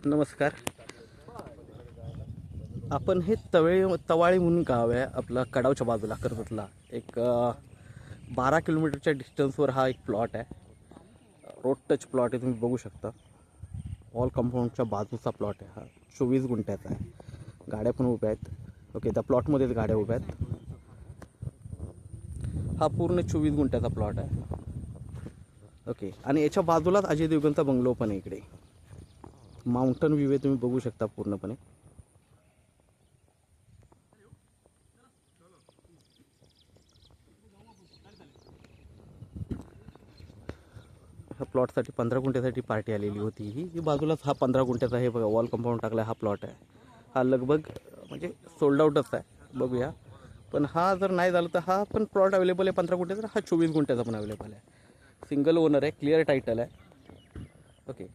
नमस्कार. आपण हे तवाळी म्हणून गाव आहे आपलं कडावच्या बाजूला कर्जतला. एक 12 किलोमीटरच्या डिस्टन्सवर हा एक प्लॉट आहे. रोड टच प्लॉट आहे, तुम्ही बघू शकता. वॉल कंपाऊंडच्या बाजूचा प्लॉट आहे हा. 24 गुंठ्याचा आहे. गाड्या पण उभ्या आहेत. ओके, त्या प्लॉटमध्येच गाड्या उभ्या आहेत. हा पूर्ण 24 गुंठ्याचा प्लॉट आहे. ओके, आणि याच्या बाजूलाच अजय देवगणचा बंगलो पण आहे. इकडे माउंटन व्ह्यू आहे, तुम्ही बघू शकता पूर्णपणे. ह्या प्लॉटसाठी 15 गुंठ्यासाठी पार्टी आलेली होती. ही बाजूलाच हा 15 गुंठ्याचा हे बघा वॉल कंपाऊंड टाकला हा प्लॉट आहे. हा लगभग म्हणजे सोल्ड आउटच आहे. बघूया, पण हा जर नाही झालं तर हा पण प्लॉट अवेलेबल आहे 15 गुंठ्याचा. हा 24 गुंठ्याचा पण अवेलेबल आहे. सिंगल ओनर आहे, क्लिअर टायटल आहे. ओके,